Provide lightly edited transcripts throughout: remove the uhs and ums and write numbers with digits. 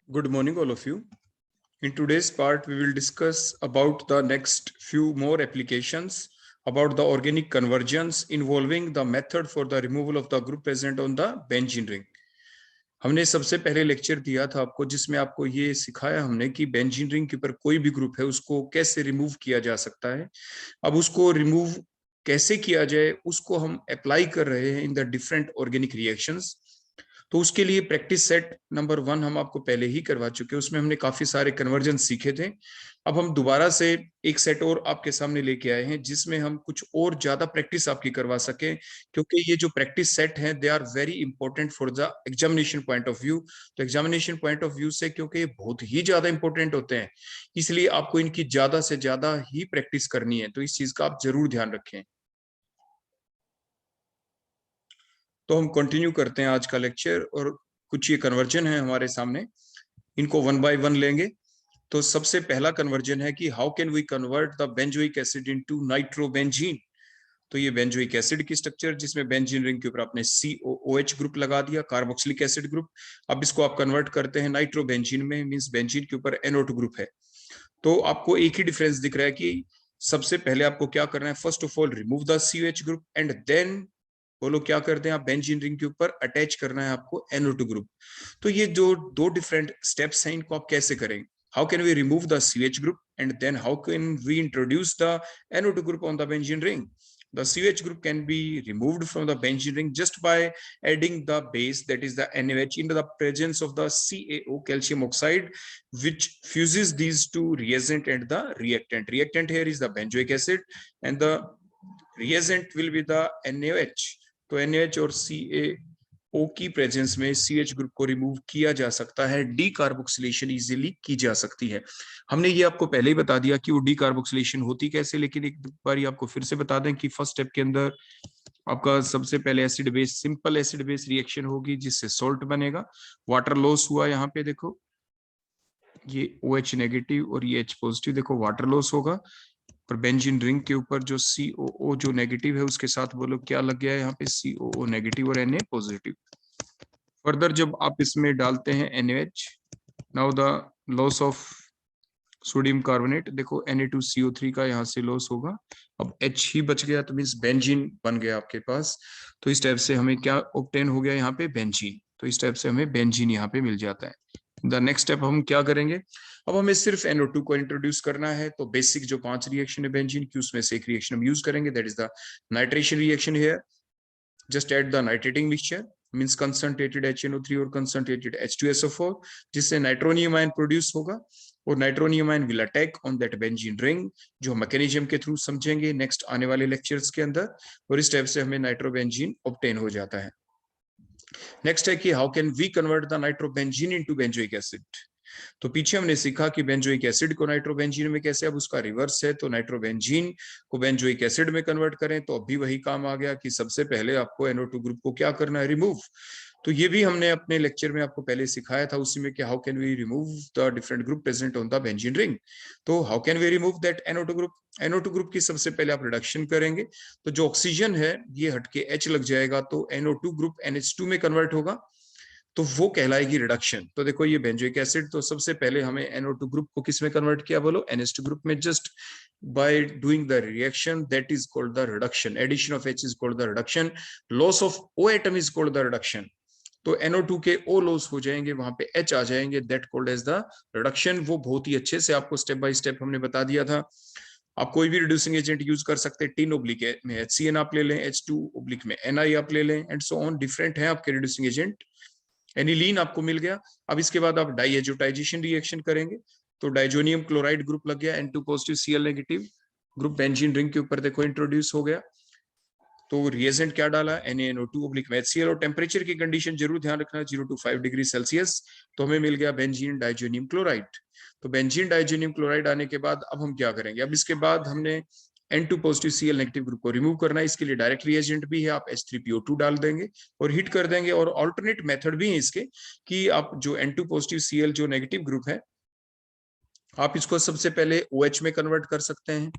Good morning, all of you. In today's part, we will discuss about the next few more applications about the organic conversions involving the method for the removal of the group present on the benzene ring. हमने सबसे पहले lecture दिया था आपको जिसमें आपको ये सिखाया हमने कि बेंजीन रिंग के ऊपर कोई भी ग्रुप है उसको कैसे रिमूव किया जा सकता है। अब उसको रिमूव कैसे किया जाए उसको हम अप्लाई कर रहे हैं in the different organic reactions. तो उसके लिए प्रैक्टिस सेट नंबर 1 हम आपको पहले ही करवा चुके हैं, उसमें हमने काफी सारे कन्वर्जन सीखे थे। अब हम दोबारा से एक सेट और आपके सामने लेके आए हैं जिसमें हम कुछ और ज्यादा प्रैक्टिस आपकी करवा सके, क्योंकि ये जो प्रैक्टिस सेट है they are very important for the examination point of view. तो एग्जामिनेशन पॉइंट ऑफ व्यू से क्योंकि ये बहुत ही ज्यादा इंपॉर्टेंट होते हैं, इसलिए आपको इनकी ज्यादा से ज्यादा ही प्रैक्टिस करनी है, तो इस चीज का आप जरूर ध्यान रखें। तो हम कंटिन्यू करते हैं आज का लेक्चर, और कुछ ये कन्वर्जन है हमारे सामने, इनको वन बाय वन लेंगे। तो सबसे पहला कन्वर्जन है कि how can we convert the benzoic acid into nitrobenzene. तो ये बेंजोइक एसिड की स्ट्रक्चर जिसमें बेंजीन रिंग के ऊपर आपने COOH ग्रुप लगा दिया, कार्बोक्सिलिक एसिड ग्रुप। अब इसको आप कन्वर्ट करते हैं नाइट्रोबेंजीन में, मींस बेंजीन के ऊपर NO2 ग्रुप है। तो आपको एक ही डिफरेंस दिख रहा है कि सबसे पहले आपको क्या करना है, first of all remove the COH group and then वो लोग क्या करते हैं, आप बेंजीन रिंग के ऊपर अटैच करना है आपको NO2 ग्रुप। तो ये जो दो डिफरेंट स्टेप्स हैं इनको आप कैसे करेंगे, how can we remove the CH group and then how can we introduce the NO2 group on the benzene ring. The CH group can be removed from the benzene ring just by adding the base, that is the NaOH, into the presence of the CaO, calcium oxide, which fuses these two reagent and the reactant. Reactant here is the benzoic acid and the reagent will be the NaOH. तो NaOH और CaO की presence में CH group को remove किया जा सकता है, decarboxylation easily की जा सकती है। हमने ये आपको पहले ही बता दिया कि वो डीकार्बोक्सिलेशन होती कैसे, लेकिन एक बार आपको फिर से बता दें कि फर्स्ट स्टेप के अंदर आपका सबसे पहले acid base, simple acid base reaction होगी जिससे सोल्ट बनेगा। वाटर लॉस हुआ, यहाँ पे देखो ये OH नेगेटिव और ये H पॉजिटिव, देखो वाटर लॉस होगा। पर बेंजीन रिंग के ऊपर जो COO जो नेगेटिव है उसके साथ बोलो क्या लग गया है, यहाँ पे COO नेगेटिव और Na पॉजिटिव। फर्दर जब आप इसमें डालते हैं NaOH, now the loss of sodium carbonate, देखो Na2CO3 का यहाँ से लॉस होगा। अब H ही बच गया तो मीन्स बेंजीन बन गया आपके पास। तो इस टाइप से हमें क्या ऑब्टेन हो गया यहाँ पे, बेंजीन। तो इस टाइप से हमें बेंजीन यहाँ पे मिल जाता है। द नेक्स्ट स्टेप हम क्या करेंगे, अब हमें सिर्फ NO2 को इंट्रोड्यूस करना है। तो बेसिक जो 5 रिएक्शन है बेंजीन की उसमें से एक रिएक्शन हम यूज करेंगे, that is the nitration reaction here. Just add the nitrating mixture, means concentrated HNO3 और कंसंट्रेटेड H2SO4, जिससे नाइट्रोनियम आयन प्रोड्यूस होगा और nitronium ion will attack on that benzene ring, जो मैकेनिज्म के थ्रू समझेंगे next आने वाले लेक्चर्स के अंदर। और इस टाइप से हमें नाइट्रोबेंजीन ऑब्टेन हो जाता है। नेक्स्ट है कि how can we convert the nitrobenzene into benzoic acid. तो पीछे हमने सीखा कि बेंजोइक एसिड को नाइट्रोबेंजीन में कैसे, अब उसका रिवर्स है, तो नाइट्रोबेंजीन को बेंजोइक एसिड में कन्वर्ट करें। तो अभी वही काम आ गया कि सबसे पहले आपको NO2 ग्रुप को क्या करना है, रिमूव। तो ये भी हमने अपने लेक्चर में आपको पहले सिखाया था उसी में कि how can we remove the different group present on the benzene ring. तो how can we remove that NO2 group, NO2 group की सबसे पहले आप रिडक्शन करेंगे। तो जो ऑक्सीजन है ये हटके H लग जाएगा, तो NO2 ग्रुप NH2 में कन्वर्ट होगा, तो वो कहलाएगी रिडक्शन। तो देखो ये बेंजोइक एसिड, तो सबसे पहले हमें NO2 ग्रुप को किस में कन्वर्ट किया, बोलो NH2 ग्रुप में, just by doing the reaction, that is called the reduction. Addition of H is called the reduction, loss of O atom is called the reduction. तो NO2 के O loss हो जाएंगे, वहां पे H आ जाएंगे, that called as the reduction. वो बहुत ही अच्छे से आपको स्टेप बाय स्टेप हमने बता दिया था। आप कोई भी रिड्यूसिंग एजेंट यूज कर सकते हैं, टिन ओब्लिक में HCN आप ले लें, H2 ओब्लिक में Ni आप ले लें, एंड सो ऑन, डिफरेंट है आपके रिड्यूसिंग एजेंट। एनिलीन आपको मिल गया। अब इसके बाद आप डाइएजोटाइजेशन रिएक्शन करेंगे, तो डाइजोनियम क्लोराइड ग्रुप लग गया, N2 positive Cl negative group benzene ring के ऊपर देखो इंट्रोड्यूस हो गया। तो रिएजेंट क्या डाला, NaNO2 ओब्लिक में HCl, और टेम्परेचर की कंडीशन जरूर ध्यान रखना 0 to 5 डिग्री सेल्सियस। तो हमें मिल गया बेंजीन डाइजोनियम क्लोराइड। तो बेंजीन डाइजोनियम क्लोराइड आने के बाद अब हम क्या करेंगे, अब इसके बाद हमने N2 positive Cl negative group को रिमूव करना है। इसके लिए डायरेक्ट रिएजेंट भी है, आप H3PO2 डाल देंगे और हीट कर देंगे। और ऑल्टरनेट मेथड भी है इसके कि आप जो N2 पॉजिटिव Cl जो नेगेटिव ग्रुप है, आप इसको सबसे पहले OH में कन्वर्ट कर सकते हैं।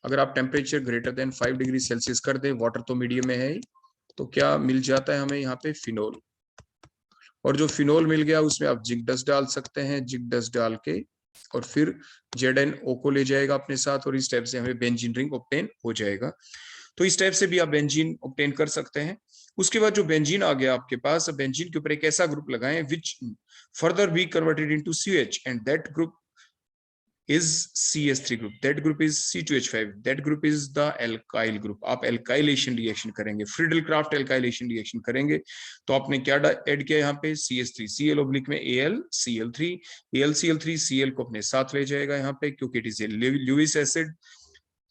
अगर आप temperature greater than 5 degree Celsius कर दें, वाटर तो मीडियम में है ही, तो क्या मिल जाता है हमें यहाँ पे, फिनोल। और जो फिनोल मिल गया उसमें आप जिंक डस्ट डाल सकते हैं, जिंक डस्ट डाल के और फिर ZnO को ले जाएगा अपने साथ और इस टाइप से हमें बेंजीन रिंग ऑब्टेन हो जाएगा। तो इस टाइप से भी आप बेंजीन ऑब्टेन कर सकते हैं। उसके बाद जो बेंजीन आ गया आपके पास, बेंजीन के ऊपर एक ऐसा ग्रुप लगाएं which further be converted into CH and that group is CS3 group, that group is C2H5, that group is the alkyl group। आप alkylation reaction करेंगे, फ्रीडल-क्राफ्ट alkylation reaction करेंगे। तो आपने क्या ऐड किया यहाँ पे, CH3, Cl oblique में AlCl3, AlCl3 Cl को अपने साथ ले जाएगा यहाँ पे क्योंकि it is a Lewis acid.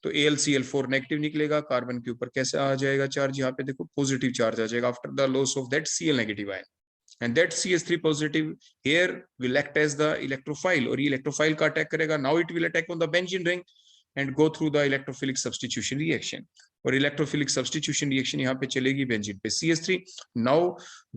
तो AlCl4 नेगेटिव निकलेगा, कार्बन के ऊपर कैसे आ जाएगा चार्ज, यहाँ पे देखो पॉजिटिव चार्ज आ जाएगा after the loss of that Cl negative ion, and that CH3 positive here will act as the electrophile और ये electrophile का अटैक करेगा। now it will attack on the benzene ring and go through the electrophilic substitution reaction और electrophilic substitution reaction यहाँ पे चलेगी benzene पे CH3। now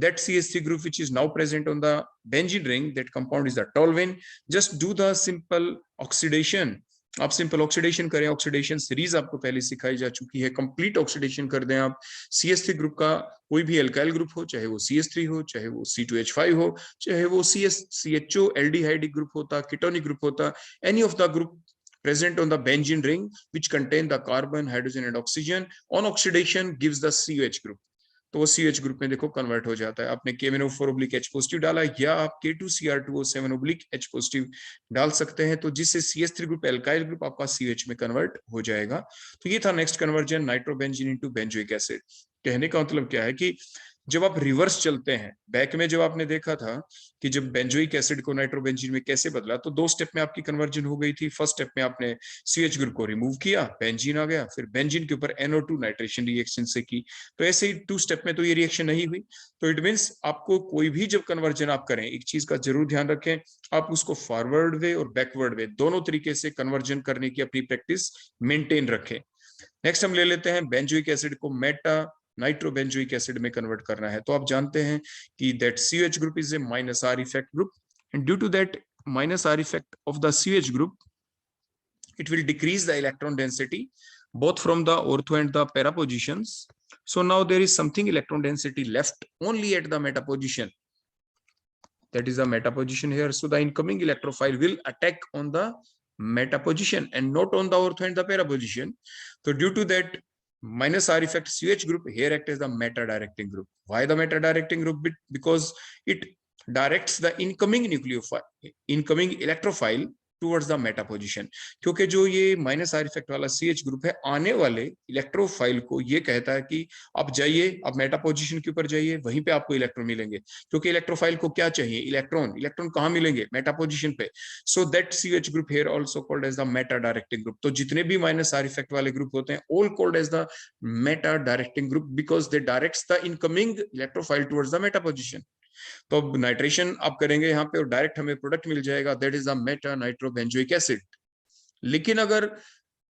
that CH3 group which is now present on the benzene ring, that compound is the toluene। just do the simple oxidation, आप simple oxidation करें, oxidation series आपको पहले सिखाई जा चुकी है, कंप्लीट ऑक्सीडेशन कर दें आप। CH3 ग्रुप का कोई भी एल्काइल ग्रुप हो, चाहे वो CH3 हो, चाहे वो C2H5 हो, चाहे वो CHO एल्डिहाइडिक ग्रुप होता, कीटोनिक ग्रुप होता, any of the group present on the benzene ring which contain the carbon, hydrogen and oxygen on oxidation gives the CH group। तो वो CH ग्रुप में देखो कन्वर्ट हो जाता है। आपने KMnO4/H पॉजिटिव डाला या आप K2Cr2O7/H पॉजिटिव डाल सकते हैं, तो जिससे CH3 ग्रुप एल्काइल ग्रुप आपका CH में कन्वर्ट हो जाएगा। तो ये था next conversion, nitrobenzene into benzoic acid. कहने का मतलब क्या है कि जब आप रिवर्स चलते हैं, बैक में जब आपने देखा था कि जब बेंजोइक एसिड को नाइट्रोबेंजीन में कैसे बदला, तो 2 स्टेप में आपकी कन्वर्जन हो गई थी। फर्स्ट स्टेप में आपने CH ग्रुप को रिमूव किया, बेंजीन आ गया, फिर बेंजीन के ऊपर NO2 नाइट्रेशन रिएक्शन से की। तो ऐसे ही 2 स्टेप में तो ये रिएक्शन नहीं हुई। तो इट मींस आपको कोई भी जब कन्वर्जन आप करें, एक चीज का जरूर ध्यान रखें, आप उसको फॉरवर्ड वे और बैकवर्ड वे दोनों तरीके से कन्वर्जन करने की अपनी प्रैक्टिस मेंटेन रखें। नेक्स्ट हम ले लेते हैं बेंजोइक एसिड को मेटा नाइट्रोबेंजोइक एसिड में कन्वर्ट करना है। तो आप जानते हैं कि that CH group is a -R effect group and due to that -R effect of the CH group it will decrease the electron density both from the ortho and the para positions। so now there is something electron density left only at the meta position, that is the meta position here। so the incoming electrophile will attack on the meta position and not on the ortho and the para position। so due to that -R effect, CH group here act as the meta directing group। why the meta directing group? because it directs the incoming electrophile towards the meta position. क्योंकि जो ये -R effect वाला CH group है, आने वाले electrophile को ये कहता है कि आप जाइए, आप मेटा पोजीशन के ऊपर जाइए, वहीं पे आपको इलेक्ट्रॉन मिलेंगे। क्योंकि इलेक्ट्रोफाइल को क्या चाहिए, इलेक्ट्रॉन। इलेक्ट्रॉन कहाँ मिलेंगे, मेटा पोजीशन पे। So that CH group here also called as the meta directing group. तो जितने भी -R इफेक्ट वाले ग्रुप होते हैं, all called as the meta directing group because they directs the incoming electrophile towards the meta position. तो अब nitration आप करेंगे यहाँ पे और डायरेक्ट हमें प्रोडक्ट मिल जाएगा, that is the Meta nitrobenzoic acid. लेकिन अगर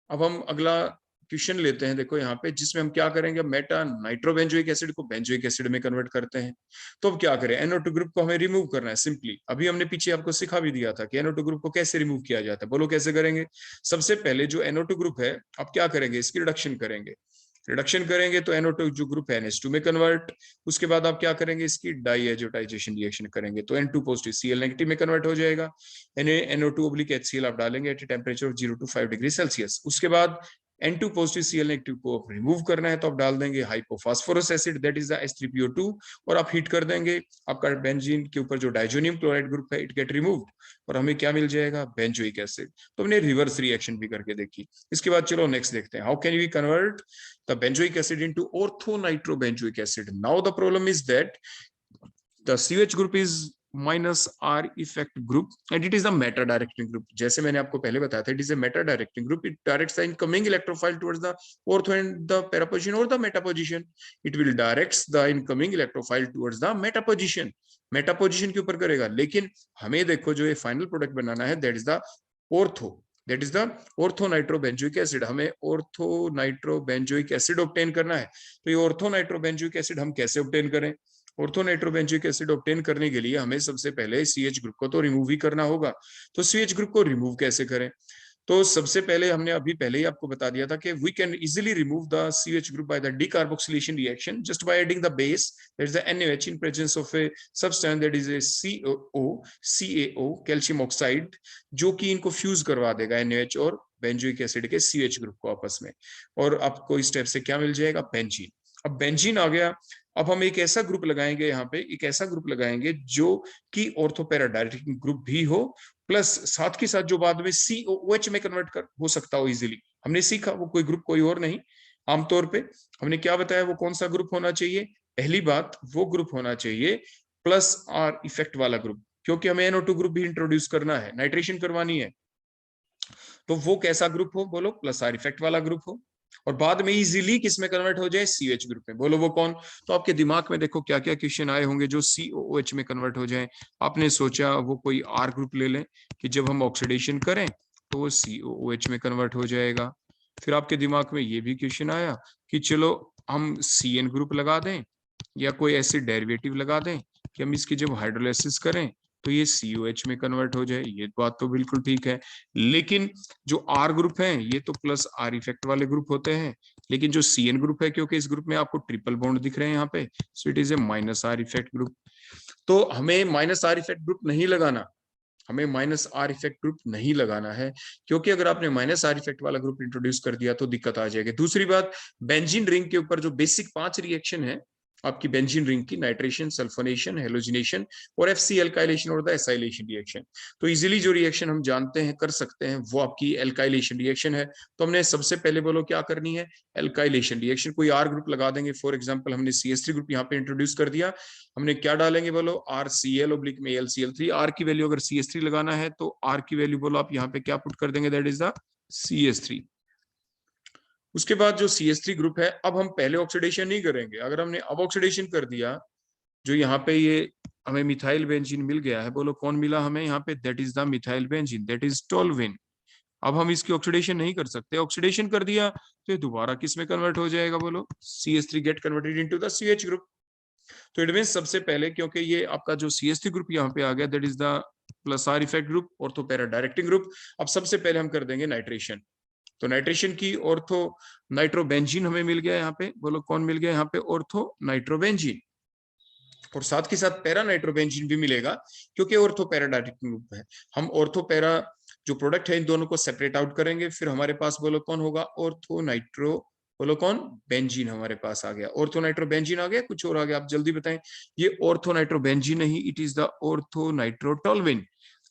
अब हम अगला क्वेश्चन लेते हैं, देखो यहाँ पे, जिसमें हम क्या करेंगे, मेटा नाइट्रोबेंजोइक एसिड को बेंजोइक एसिड में कन्वर्ट करते हैं। तो अब क्या करें, NO2 ग्रुप को हमें रिमूव करना है सिंपली। अभी हमने पीछे आपको सिखा भी दिया था कि NO2 ग्रुप को कैसे रिमूव किया जाता है। बोलो कैसे करेंगे। सबसे पहले जो NO2 ग्रुप है, आप क्या करेंगे, इसकी रिडक्शन करेंगे। रिडक्शन करेंगे तो NO2 जो ग्रुप है NH2 में कन्वर्ट। उसके बाद आप क्या करेंगे, इसकी डाइएजोटाइजेशन रिएक्शन करेंगे तो N2 पॉजिटिव Cl नेगेटिव में कन्वर्ट हो जाएगा। NO2/HCl आप डालेंगे at temperature of 0 to 5 degree Celsius. उसके बाद N2 पॉजिटिव Cl नेगेटिव को रिमूव करना है तो आप डाल देंगे hypophosphorous acid, that is the H3PO2, और आप हीट कर देंगे। आपका बेंजीन के ऊपर जो डाइजोनियम क्लोराइड ग्रुप है, इट गेट रिमूव्ड और हमें क्या मिल जाएगा, बेंजोइक एसिड। तो हमने रिवर्स रिएक्शन भी करके देखी। इसके बाद चलो नेक्स्ट देखते हैं, how can we convert the benzoic acid into orthonitrobenzoic acid। now the problem is that the CH group is -R effect group and it is the meta directing group। जैसे मैंने आपको पहले बताया था, it is a meta directing group, it directs the incoming electrophile towards the ortho and the para position or the meta position। it will directs the incoming electrophile towards the meta position, meta position के ऊपर करेगा। लेकिन हमें देखो जो ये final product बनाना है, that is the ortho, that is the orthonitrobenzoic acid. हमें ऑर्थोनाइट्रोबेंजोइक एसिड ऑब्टेन करना है। तो ये ऑर्थोनाइट्रोबेंजोइक एसिड हम कैसे ऑब्टेन करें, ऑर्थोनाइट्रोबेंजोइक एसिड ऑब्टेन करने के लिए हमें सबसे पहले CH ग्रुप को तो रिमूव ही करना होगा। तो CH ग्रुप को रिमूव कैसे करें, तो सबसे पहले हमने अभी पहले ही आपको बता दिया था कि we can easily remove the CH group by the decarboxylation reaction just by adding the base that is the NaOH in presence of a substance that is a CaO calcium oxide, जो कि इनको fuse करवा देगा NaOH और benzoic acid के CH group को आपस में, और आपको इस स्टेप से क्या मिल जाएगा, बेंजीन। अब बेंजीन आ गया, अब हम एक ऐसा ग्रुप लगाएंगे, यहाँ पे एक ऐसा ग्रुप लगाएंगे जो कि ऑर्थोपैरा डायरेक्टिंग ग्रुप भी हो, प्लस साथ के साथ जो बाद में COOH में कन्वर्ट कर हो सकता हो इजीली। हमने सीखा वो कोई ग्रुप कोई और नहीं, आमतौर पे हमने क्या बताया वो कौन सा ग्रुप होना चाहिए, पहली बात वो ग्रुप होना चाहिए प्लस R इफेक्ट वाला ग्रुप, क्योंकि हमें NO2 ग्रुप भी इंट्रोड्यूस करना है, नाइट्रेशन करवानी है, तो वो कैसा ग्रुप हो, बोलो प्लस R इफेक्ट वाला ग्रुप हो, और बाद में इजीली किस में कन्वर्ट हो जाए, CH ग्रुप में, बोलो वो कौन। तो आपके दिमाग में देखो क्या क्या क्वेश्चन आए होंगे जो COOH में कन्वर्ट हो जाए। आपने सोचा वो कोई R ग्रुप ले लें कि जब हम ऑक्सीडेशन करें तो वो COOH में कन्वर्ट हो जाएगा। फिर आपके दिमाग में ये भी क्वेश्चन आया कि चलो हम CN ग्रुप लगा दें या कोई ऐसे डेरिवेटिव लगा दें कि हम इसकी जब हाइड्रोलाइसिस करें तो ये COH में कन्वर्ट हो जाए। ये बात तो बिल्कुल ठीक है, लेकिन जो R ग्रुप है ये तो प्लस R इफेक्ट वाले ग्रुप होते हैं, लेकिन जो CN ग्रुप है, क्योंकि इस ग्रुप में आपको ट्रिपल बॉन्ड दिख रहे हैं यहाँ पे, so it is a minus R effect group. तो हमें माइनस R इफेक्ट ग्रुप नहीं लगाना, हमें माइनस R इफेक्ट ग्रुप नहीं लगाना है, क्योंकि अगर आपने माइनस R इफेक्ट वाला ग्रुप इंट्रोड्यूस कर दिया तो दिक्कत आ जाएगी। दूसरी बात, बेंजीन रिंग के ऊपर जो बेसिक 5 रिएक्शन है आपकी बेंजीन रिंग की, नाइट्रेशन, सल्फोनेशन, हेलोजिनेशन और FC एल्काइलेशन और द एसाइलेशन रिएक्शन, तो इजीली जो रिएक्शन हम जानते हैं कर सकते हैं वो आपकी एल्काइलेशन रिएक्शन है। तो हमने सबसे पहले बोलो क्या करनी है, एल्काइलेशन रिएक्शन, कोई R ग्रुप लगा देंगे, फॉर एग्जांपल हमने CH3 ग्रुप यहाँ पे इंट्रोड्यूस कर दिया, हमने क्या डालेंगे बोलो, RCl में AlCl3, R की वैल्यू अगर CH3 लगाना है तो R की वैल्यू बोलो आप यहाँ पे क्या पुट कर देंगे, दैट इज द CH3। उसके बाद जो CH3 ग्रुप है, अब हम पहले ऑक्सीडेशन नहीं करेंगे, अगर हमने अब ऑक्सीडेशन कर दिया, जो यहाँ पे ये हमें मिथाइल बेंजीन मिल गया है, बोलो कौन मिला हमें यहाँ पे, that is the methyl benzene, that is toluene. अब हम इसकी ऑक्सीडेशन नहीं कर सकते, ऑक्सीडेशन कर दिया तो ये दोबारा किस में कन्वर्ट हो जाएगा, बोलो CH3 get converted into the CH group. तो इट मीन सबसे पहले, क्योंकि ये आपका जो CH3 ग्रुप यहाँ पे आ गया, that is the plus R effect group, ortho para directing group, अब सबसे पहले हम कर देंगे नाइट्रेशन। तो नाइट्रेशन की ऑर्थो नाइट्रोबेंजीन हमें मिल गया यहाँ पे, बोलो कौन मिल गया यहाँ पे, ऑर्थो नाइट्रोबेंजीन, और साथ के साथ पैरा नाइट्रोबेंजीन भी मिलेगा, क्योंकि ऑर्थो पैरा डायरेक्टिंग ग्रुप है। हम ऑर्थो पैरा जो प्रोडक्ट है इन दोनों को सेपरेट आउट करेंगे, फिर हमारे पास बोलो कौन होगा, ऑर्थो नाइट्रो, बोलो कौन, बेंजीन हमारे पास आ गया, ऑर्थो नाइट्रो बेंजीन आ गया, कुछ और आ गया, आप जल्दी बताएं। ये ऑर्थो नाइट्रो बेंजीन नहीं, it is the ortho nitro toluene.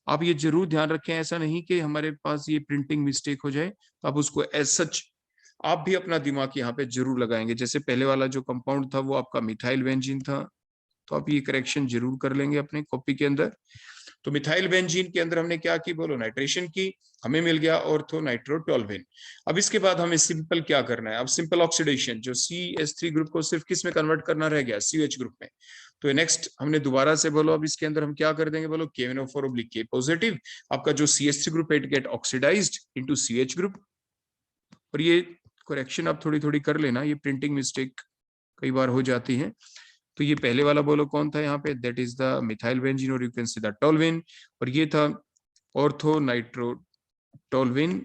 आप ये जरूर ध्यान रखें, ऐसा नहीं कि हमारे पास ये प्रिंटिंग मिस्टेक हो जाए, तो आप उसको एज सच आप भी अपना दिमाग यहाँ पे जरूर लगाएंगे। जैसे पहले वाला जो कंपाउंड था वो आपका मिथाइल बेंजीन था, तो आप ये करेक्शन जरूर कर लेंगे अपने कॉपी के अंदर। तो मिथाइल बेंजीन के अंदर हमने क्या की, बोलो नाइट्रेशन की, हमें मिल गया ऑर्थो नाइट्रोटोल्विन। अब इसके बाद हमें सिंपल क्या करना है, अब सिंपल ऑक्सीडेशन, जो CH3 ग्रुप को सिर्फ किस में कन्वर्ट करना रह गया, CH ग्रुप में। तो नेक्स्ट हमने दोबारा से बोलो, अब इसके अंदर हम क्या कर देंगे, बोलो KNO4 K पॉजिटिव, आपका जो CH3 group it get oxidised into CH group. और ये करेक्शन आप थोड़ी थोड़ी कर लेना, ये प्रिंटिंग मिस्टेक कई बार हो जाती है। तो ये पहले वाला बोलो कौन था यहाँ पे, that is the methyl benzene, और यू कैन सी द टोल्विन, और ये था ऑर्थो नाइट्रो टोल्विन।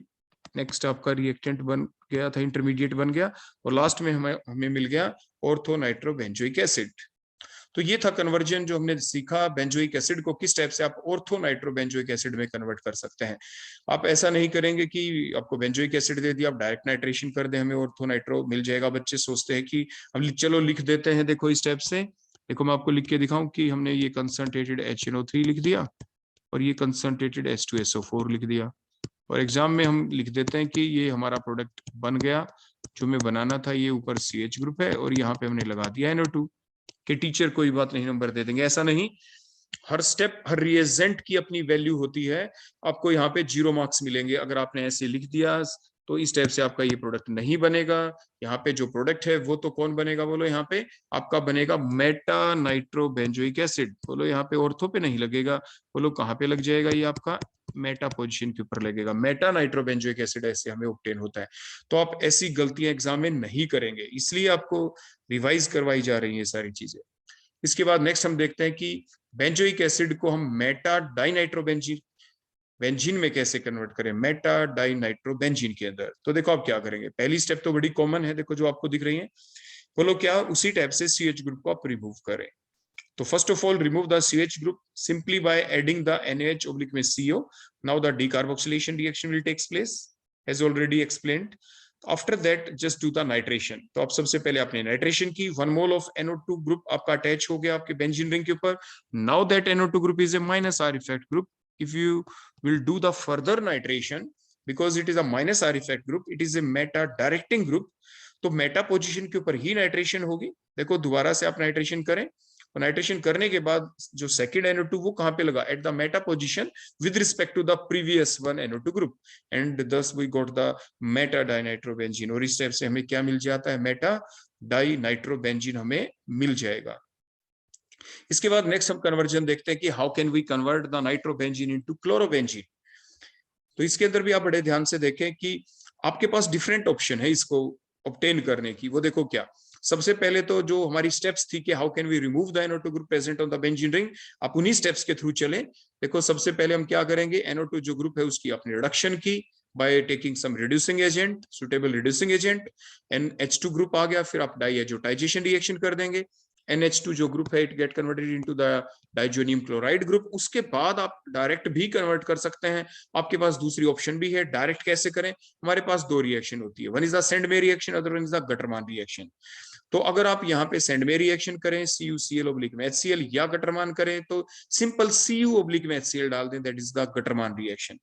नेक्स्ट आपका रिएक्टेंट बन गया था, इंटरमीडिएट बन गया, और लास्ट में हमें मिल गया ऑर्थो नाइट्रो बेंजोइक एसिड। तो ये था कन्वर्जन जो हमने सीखा, बेंजोइक एसिड को किस टाइप से आप ऑर्थो नाइट्रो बेंजोइक एसिड में कन्वर्ट कर सकते हैं। आप ऐसा नहीं करेंगे कि आपको बेंजोइक एसिड दे दिया आप डायरेक्ट नाइट्रेशन कर दे, हमें ऑर्थो नाइट्रो मिल जाएगा। बच्चे सोचते हैं कि हम चलो लिख देते हैं, देखो इस टाइप से, देखो मैं आपको लिख के दिखाऊं कि हमने ये कंसंट्रेटेड HNO3 लिख दिया और ये कंसंट्रेटेड H2SO4 लिख दिया, और एग्जाम में हम लिख देते हैं कि ये हमारा प्रोडक्ट बन गया, जो हमें बनाना था, ये ऊपर CH ग्रुप है और यहाँ पे हमने लगा दिया NO2, कि टीचर कोई बात नहीं नंबर दे देंगे। ऐसा नहीं, हर स्टेप हर रिएजेंट की अपनी वैल्यू होती है, आपको यहाँ पे 0 मार्क्स मिलेंगे अगर आपने ऐसे लिख दिया, तो इस टाइप से आपका ये प्रोडक्ट नहीं बनेगा। यहाँ पे जो प्रोडक्ट है वो तो कौन बनेगा, बोलो यहाँ पे आपका बनेगा मेटा नाइट्रो बेंजोइक एसिड, बोलो यहाँ पे ऑर्थो पे नहीं लगेगा, बोलो कहाँ पे लग जाएगा, ये आपका मेटा पोजीशन के ऊपर लगेगा, मेटा नाइट्रो बेंजोइक एसिड ऐसे हमें ऑब्टेन होता है। तो आप ऐसी गलतियां एग्जाम में नहीं करेंगे, इसलिए आपको रिवाइज करवाई जा रही है सारी चीजें। इसके बाद नेक्स्ट हम देखते हैं कि बेंजोइक एसिड को हम मेटा डाइनाइट्रोबेंजीन बेंजीन में कैसे कन्वर्ट करें, मेटा डाई नाइट्रो बेंजीन के अंदर। तो देखो आप क्या करेंगे, पहली स्टेप तो बड़ी कॉमन है, देखो जो आपको दिख रही है, बोलो क्या, उसी टाइप से CH ग्रुप को आप रिमूव करें। तो first of all remove the CH group simply by adding the NaH oblique में CO. Now the decarboxylation reaction will takes place as already explained. After that just do the nitration. तो आप सबसे पहले आपने nitration की, 1 mole of NO2 group आपका attach हो गया आपके बेंजीन रिंग के ऊपर। Now that NO2 group is a minus R effect group. If you will do the further nitration, because it is a minus R effect group, it is a meta directing group, तो Meta position के ऊपर ही nitration होगी। देखो दोबारा से आप nitration करें, और नाइट्रेशन करने के बाद जो सेकंड NO2 वो कहां पे लगा, at the meta position with respect to the previous one NO2 group, and thus we got the meta dinitrobenzene. और इस टाइप से हमें क्या मिल जाता है, मेटा डाइनाइट्रोबेंजीन हमें मिल जाएगा। इसके बाद नेक्स्ट हम कन्वर्जन देखते हैं कि how can we convert the nitrobenzene into chlorobenzene. तो इसके अंदर भी आप बड़े ध्यान से देखें कि आपके पास डिफरेंट ऑप्शन है इसको ऑब्टेन करने की। वो देखो क्या, सबसे पहले तो जो हमारी स्टेप्स थी कि how can we remove the NO2 group present on the benzene ring, आप उन्हीं स्टेप्स के थ्रू चले। देखो सबसे पहले हम क्या करेंगे, NO2 जो ग्रुप है उसकी आपने रिडक्शन की by taking some reducing agent, suitable reducing agent, NH2 group आ गया, फिर आप डाइएजोटाइजेशन रिएक्शन कर देंगे, NH2 जो ग्रुप है it get converted into the diazonium chloride group. उसके बाद आप डायरेक्ट भी कन्वर्ट कर सकते हैं, आपके पास दूसरी ऑप्शन भी है। डायरेक्ट कैसे करें, हमारे पास दो रिएक्शन होती है, one is the Sandmeyer reaction, other one is the Gattermann reaction. तो अगर आप यहाँ पे सेंडमे रिएक्शन करें CuCl ओब्लिक में HCl, या गटरमान करें तो सिंपल Cu ओब्लिक में HCl डाल दें, that is the Gattermann reaction.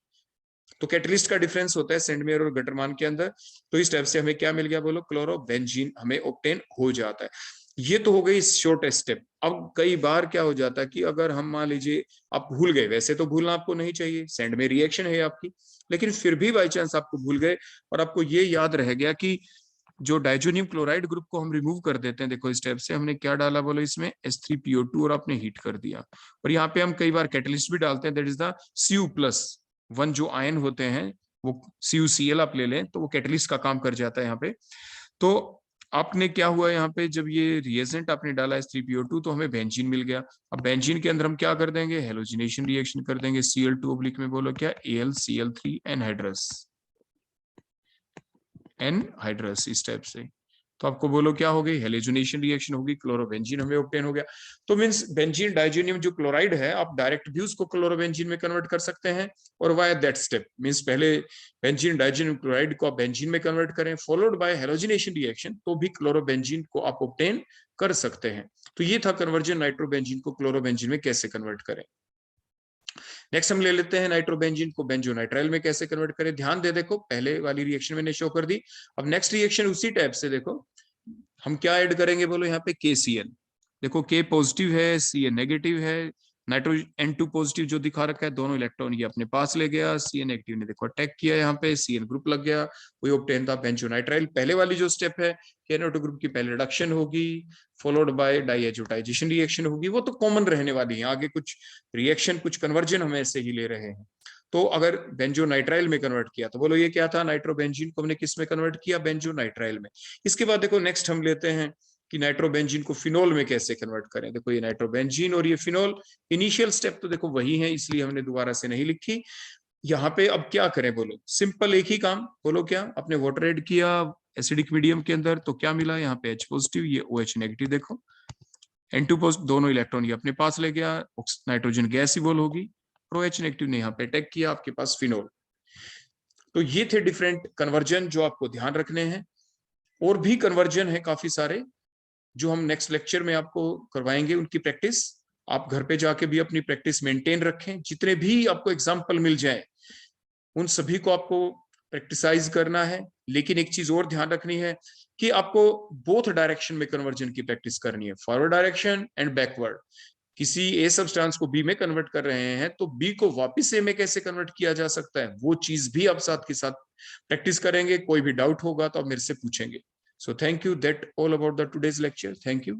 तो कैटलिस्ट का डिफरेंस होता है सेंडमेयर और गटरमान के अंदर। तो इस टाइप से हमें क्या मिल गया, बोलो क्लोरोबेंजीन हमें ऑब्टेन हो जाता है। ये तो हो गई शॉर्ट स्टेप। अब कई बार क्या हो जाता है कि अगर हम मान लीजिए आप भूल गए, वैसे तो भूलना आपको नहीं चाहिए, सेंड में रिएक्शन है आपकी, लेकिन फिर भी बाई चांस आपको भूल गए और आपको ये याद रह गया कि जो डाइजोनियम क्लोराइड ग्रुप को हम रिमूव कर देते हैं, देखो स्टेप से हमने क्या डाला, बोलो इसमें H3PO2 और आपने हीट कर दिया। और यहाँ पे हम कई बार कैटलिस्ट भी डालते हैं, दैट इज द Cu+1 जो आयन होते हैं वो CuCl आप ले लें तो वो कैटलिस्ट का काम कर जाता है यहाँ पे। तो आपने क्या हुआ यहाँ पे, जब ये रिएजेंट आपने डाला H3PO2 तो हमें बेंजीन मिल गया। अब बेंजीन के अंदर हम क्या कर देंगे, हेलोजिनेशन रिएक्शन कर देंगे, Cl2 ओब्लिक में बोलो क्या, AlCl3 एनहाइड्रस इस टाइप से। तो आपको बोलो क्या हो गई, हेलोजिनेशन रिएक्शन होगी, क्लोरोबेंजीन हमें ऑब्टेन हो गया। तो मींस बेंजीन डाइजोनियम जो क्लोराइड है आप डायरेक्ट भी उसको क्लोरोबेंजीन में कन्वर्ट कर सकते हैं, और वाया दैट स्टेप मींस पहले बेंजीन डाइजोनियम क्लोराइड को आप बेंजीन में कन्वर्ट करें, फॉलोड बाय हेलोजिनेशन रिएक्शन, तो भी क्लोरोबेंजीन को आप ऑब्टेन कर सकते हैं। तो ये था कन्वर्जन नाइट्रोबेंजीन को क्लोरोबेंजीन में कैसे कन्वर्ट करें। नेक्स्ट हम ले लेते हैं नाइट्रोबेंजीन को बेंजोनाइट्राइल में कैसे कन्वर्ट करें। ध्यान दे, देखो पहले वाली रिएक्शन मैंने शो कर दी, अब नेक्स्ट रिएक्शन उसी टाइप से देखो हम क्या ऐड करेंगे, बोलो यहाँ पे KCl। देखो K पॉजिटिव है, Cl नेगेटिव है, नाइट्रोजन N2 पॉजिटिव जो दिखा रखा है दोनों इलेक्ट्रॉन ये अपने पास ले गया, Cl नेगेटिव ने देखो अटैक किया, यहाँ पे Cl ग्रुप लग गया, वही ऑब्टेन था बेंजोनाइट्राइल। पहले वाली जो स्टेप है NO2 ग्रुप की पहले रिडक्शन होगी फॉलोड बाय डाइएजोटाइजेशन रिएक्शन होगी, वो तो कॉमन रहने वाली है, आगे कुछ रिएक्शन कुछ कन्वर्जन हम ऐसे ही ले रहे हैं। तो अगर बेंजोनाइट्राइल में कन्वर्ट किया तो बोलो ये क्या था, नाइट्रोबेंजीन को हमने किस में कन्वर्ट किया, बेंजोनाइट्राइल में। इसके बाद देखो नेक्स्ट हम लेते हैं कि नाइट्रोबेंजीन को फिनोल में कैसे कन्वर्ट करें। देखो ये नाइट्रोबेंजीन और ये फिनोल, इनिशियल स्टेप तो देखो वही है इसलिए हमने दोबारा से नहीं लिखी। यहाँ पे अब क्या करें, बोलो सिंपल एक ही काम, बोलो क्या, अपने वाटर ऐड किया एसिडिक मीडियम के अंदर तो क्या मिला, यहाँ पे H पॉजिटिव, ये OH नेगेटिव, देखो N2 पॉजिटिव दोनों इलेक्ट्रॉन ये अपने पास ले गया, नाइट्रोजन गैस ही बोल होगी, और OH नेगेटिव ने यहाँ पे अटैक किया, आपके पास फिनोल। तो ये थे डिफरेंट कन्वर्जन जो आपको ध्यान रखने हैं। और भी कन्वर्जन है काफी सारे जो हम नेक्स्ट लेक्चर में आपको करवाएंगे, उनकी प्रैक्टिस आप घर पे जाके भी अपनी प्रैक्टिस मेंटेन रखें। जितने भी आपको एग्जाम्पल मिल जाए उन सभी को आपको प्रैक्टिसाइज करना है, लेकिन एक चीज और ध्यान रखनी है कि आपको बोथ डायरेक्शन में कन्वर्जन की प्रैक्टिस करनी है, फॉरवर्ड डायरेक्शन एंड बैकवर्ड। किसी ए सब्सटेंस को बी में कन्वर्ट कर रहे हैं तो बी को वापस ए में कैसे कन्वर्ट किया जा सकता है, वो चीज भी आप साथ के साथ प्रैक्टिस करेंगे। कोई भी डाउट होगा तो आप मेरे से पूछेंगे। So thank you, that all about the today's lecture. Thank you.